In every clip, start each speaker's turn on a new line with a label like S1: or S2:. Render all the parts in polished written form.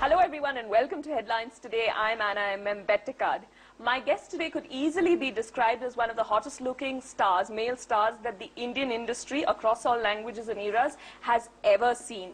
S1: Hello everyone and welcome to Headlines Today. I'm Anna Mbettekad. My guest today could easily be described as one of the hottest looking stars, male stars, that the Indian industry across all languages and eras has ever seen.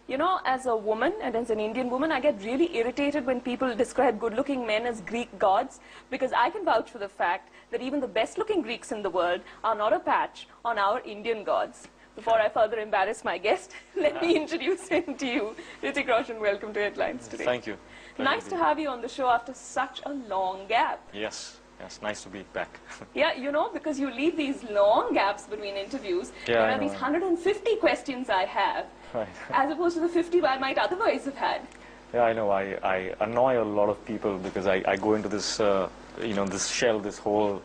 S1: You know, as a woman and as an Indian woman, I get really irritated when people describe good-looking men as Greek gods, because I can vouch for the fact that even the best-looking Greeks in the world are not a patch on our Indian gods. Before I further embarrass my guest, let me introduce him to you. Hrithik Roshan, welcome to Headlines Today.
S2: Thank you.
S1: Nice to have you on the show after such a long gap.
S2: Yes, nice to be back.
S1: Yeah, you know, because you leave these long gaps between interviews.
S2: Yeah,
S1: there are these 150 questions I have,
S2: right.
S1: as opposed to the 50 I might otherwise have had.
S2: Yeah, I know. I annoy a lot of people because I go into this, this shell, this hole,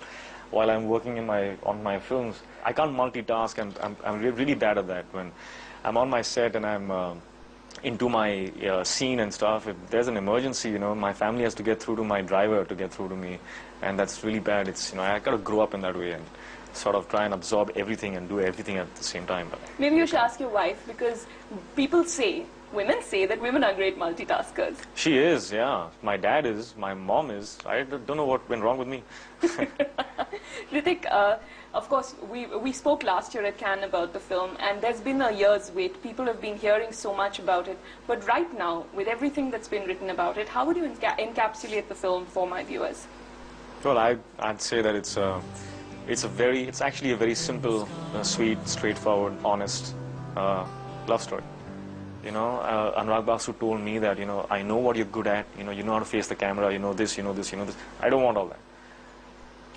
S2: while I'm working on my films. I can't multitask, and I'm really bad at that. When I'm on my set and I'm into my scene and stuff, if there's an emergency, my family has to get through to my driver to get through to me, and that's really bad. It's, I got to grow up in that way and sort of try and absorb everything and do everything at the same time.
S1: Maybe you should ask your wife, because people say, women say that women are great multitaskers.
S2: She is, yeah. My dad is, my mom is. I don't know what went wrong with me.
S1: Hrithik, of course, we spoke last year at Cannes about the film, and there's been a year's wait. People have been hearing so much about it. But right now, with everything that's been written about it, how would you encapsulate the film for my viewers?
S2: Well, I'd say that it's actually a very simple, sweet, straightforward, honest love story. Anurag Basu told me that, I know what you're good at, you know how to face the camera, you know this, you know this, you know this. I don't want all that.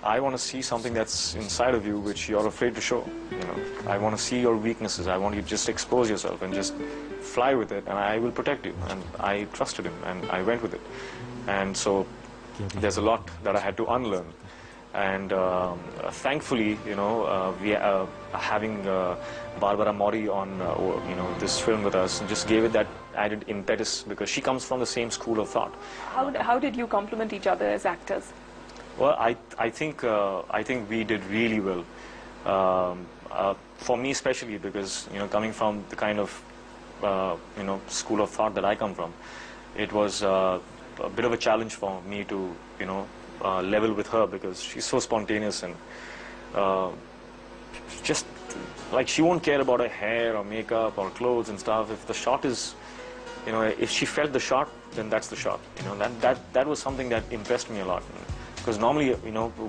S2: I want to see something that's inside of you which you're afraid to show, I want to see your weaknesses. I want you to just expose yourself and just fly with it, and I will protect you. And I trusted him, and I went with it. And so there's a lot that I had to unlearn. And thankfully, we having Barbara Mori on, this film with us, just gave it that added impetus, because she comes from the same school of thought.
S1: How did you complement each other as actors?
S2: Well, I think we did really well. For me especially, because coming from the kind of school of thought that I come from, it was a bit of a challenge for me to level with her, because she's so spontaneous and just like she won't care about her hair or makeup or clothes and stuff. If the shot is, if she felt the shot, then that's the shot. That was something that impressed me a lot. Because normally,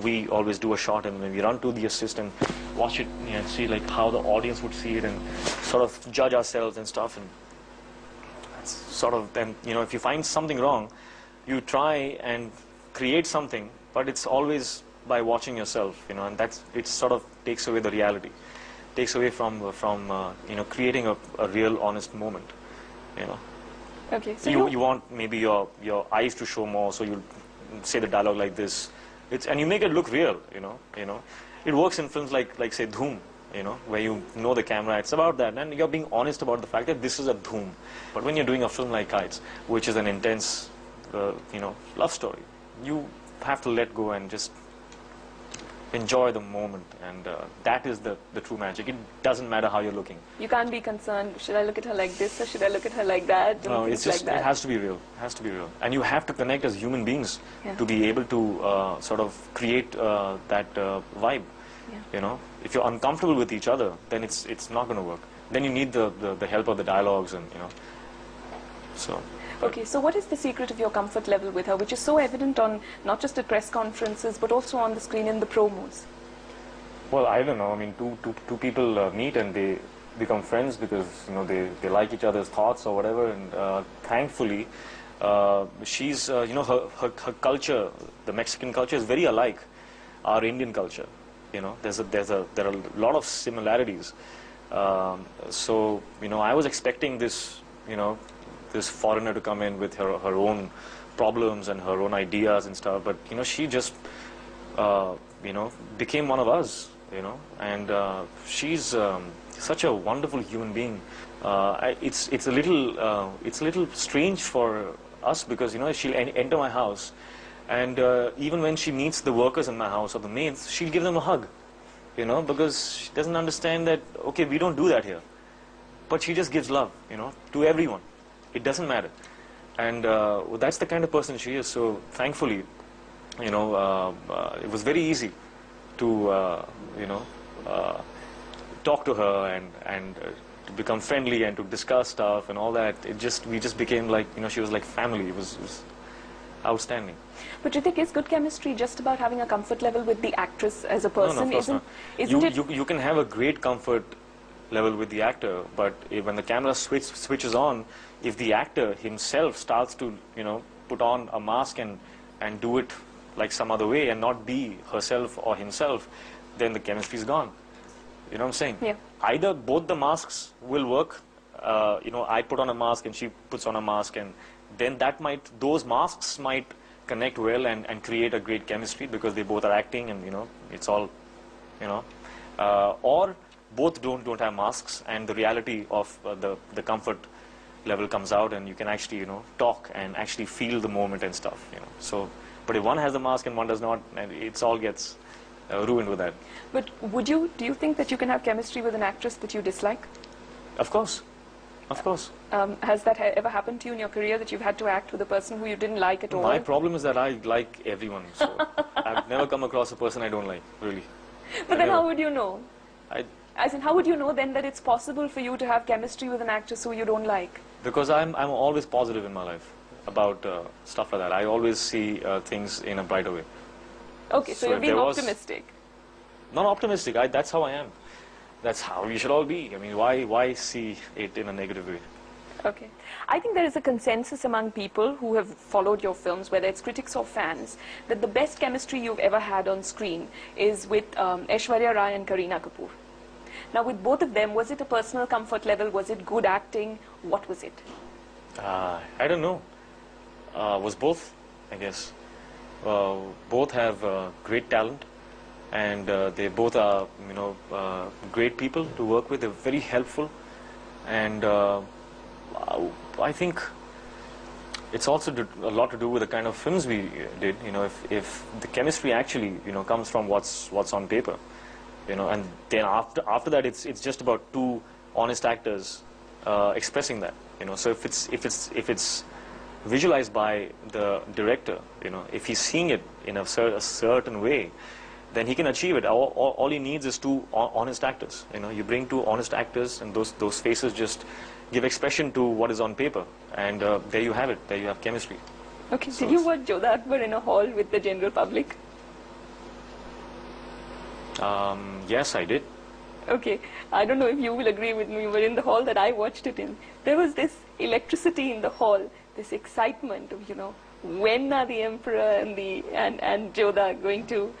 S2: we always do a shot and when we run to the assist and watch it and see like how the audience would see it and sort of judge ourselves and stuff. And that's sort of then, if you find something wrong, you try and create something, but it's always by watching yourself, and it sort of takes away the reality, takes away from creating a real honest moment,
S1: Okay, so
S2: you want maybe your eyes to show more, so you say the dialogue like this, and you make it look real, it works in films like say Dhoom, where you know the camera, it's about that, and you're being honest about the fact that this is a Dhoom. But when you're doing a film like Kites, which is an intense love story, you have to let go and just enjoy the moment, and that is the true magic. It doesn't matter how you're looking.
S1: you can't be concerned, should I look at her like this or should I look at her like that?
S2: No, it's just,
S1: like that.
S2: It has to be real. It has to be real. And you have to connect as human beings to be able to sort of create that vibe.
S1: Yeah.
S2: If you're uncomfortable with each other, then it's not going to work. Then you need the help of the dialogues, and so.
S1: Okay, so what is the secret of your comfort level with her, which is so evident on not just at press conferences, but also on the screen in the promos?
S2: Well, I don't know. I mean, two people meet and they become friends because they like each other's thoughts or whatever. And thankfully, she's her culture, the Mexican culture, is very alike our Indian culture. There are a lot of similarities. So I was expecting this this foreigner to come in with her own problems and her own ideas and stuff, but she just became one of us, and she's such a wonderful human being. It's a little strange for us, because she'll enter my house, and even when she meets the workers in my house or the maids, she'll give them a hug, because she doesn't understand that, okay, we don't do that here. But she just gives love, to everyone. It doesn't matter. And that's the kind of person she is. So thankfully, you know, it was very easy to, you know, talk to her and to become friendly and to discuss stuff and all that. We just became like, you know, she was like family. It was outstanding.
S1: But Hrithik, is good chemistry just about having a comfort level with the actress as a person?
S2: No, of course not.
S1: Isn't it?
S2: You can have a great comfort level with the actor, but when the camera switches on, if the actor himself starts to, you know, put on a mask and do it like some other way and not be herself or himself, then the chemistry is gone. You know what I'm saying?
S1: Yeah.
S2: Either both the masks will work. You know, I put on a mask and she puts on a mask, and then those masks might connect well and create a great chemistry because they both are acting, and you know, it's all, you know, or both don't have masks, and the reality of the comfort level comes out, and you can actually, you know, talk and actually feel the moment and stuff, you know. So, but if one has the mask and one does not, and it's all gets ruined with that.
S1: But do you think that you can have chemistry with an actress that you dislike?
S2: Of course. Of course.
S1: Has that ever happened to you in your career, that you've had to act with a person who you didn't like at all?
S2: My problem is that I like everyone, so I've never come across a person I don't like, really.
S1: But then how would you know?
S2: As
S1: in, how would you know then that it's possible for you to have chemistry with an actress who you don't like?
S2: Because I'm always positive in my life about stuff like that. I always see things in a brighter way.
S1: Okay, so you're being optimistic.
S2: Not optimistic. That's how I am. That's how we should all be. I mean, why see it in a negative way?
S1: Okay. I think there is a consensus among people who have followed your films, whether it's critics or fans, that the best chemistry you've ever had on screen is with Aishwarya Rai and Kareena Kapoor. Now, with both of them, was it a personal comfort level? Was it good acting? What was it?
S2: I don't know. Was both, I guess. Both have great talent, and they both are, you know, great people to work with. They're very helpful, and I think it's also a lot to do with the kind of films we did. You know, if the chemistry actually, you know, comes from what's on paper, you know, and then after that it's just about two honest actors expressing that. You know, so if it's visualized by the director, you know, if he's seeing it in a certain way, then he can achieve it. All he needs is two honest actors. You know, you bring two honest actors, and those faces just give expression to what is on paper, and there you have it. There you have chemistry.
S1: Okay. So did you watch Jodha Akbar in a hall with the general public?
S2: Yes, I did.
S1: Okay. I don't know if you will agree with me, but in the hall that I watched it in, there was this electricity in the hall, this excitement of, you know, when are the Emperor and Jodha going to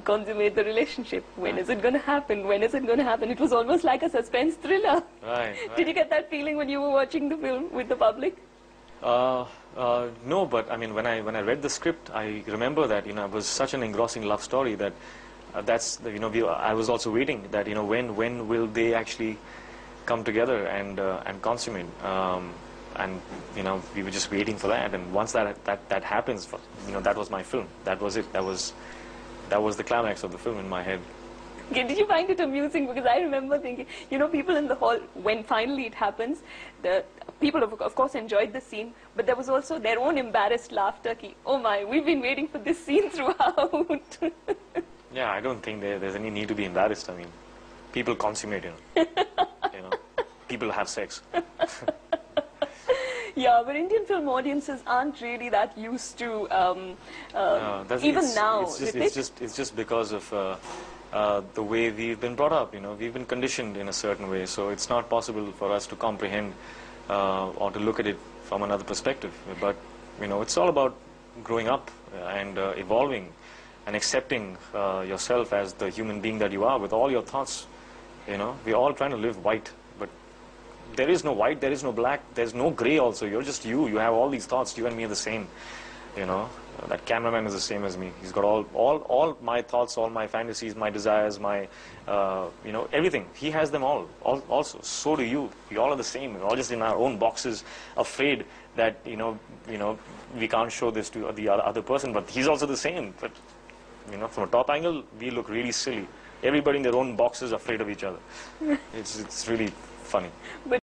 S1: consummate the relationship? When is it going to happen? When is it going to happen? It was almost like a suspense thriller.
S2: Right.
S1: Did you get that feeling when you were watching the film with the public?
S2: No, but I mean, when I read the script, I remember that, you know, it was such an engrossing love story that you know, I was also waiting that, you know, when will they actually come together and consummate? And you know, we were just waiting for that, and once that happens, you know, that was my film. That was it. That was the climax of the film in my head.
S1: Okay, did you find it amusing? Because I remember thinking, you know, people in the hall, when finally it happens, the people of course enjoyed the scene, but there was also their own embarrassed laughter. Oh my, we've been waiting for this scene throughout.
S2: Yeah, I don't think there's any need to be embarrassed. I mean, people consummate, you know. You know, people have sex.
S1: Yeah, but Indian film audiences aren't really that used to, even now.
S2: It's just because of the way we've been brought up. You know, we've been conditioned in a certain way, so it's not possible for us to comprehend or to look at it from another perspective. But you know, it's all about growing up and evolving and accepting yourself as the human being that you are, with all your thoughts. You know, we're all trying to live white, but there is no white, there is no black, there's no gray also. You're just you. You have all these thoughts. You and me are the same. You know, that cameraman is the same as me. He's got all my thoughts, all my fantasies, my desires, my, you know, everything. He has them all also. So do you. We all are the same. We're all just in our own boxes, afraid that, you know, we can't show this to the other person, but he's also the same. But, you know, from a top angle, we look really silly. Everybody in their own boxes afraid of each other. It's really funny.
S1: But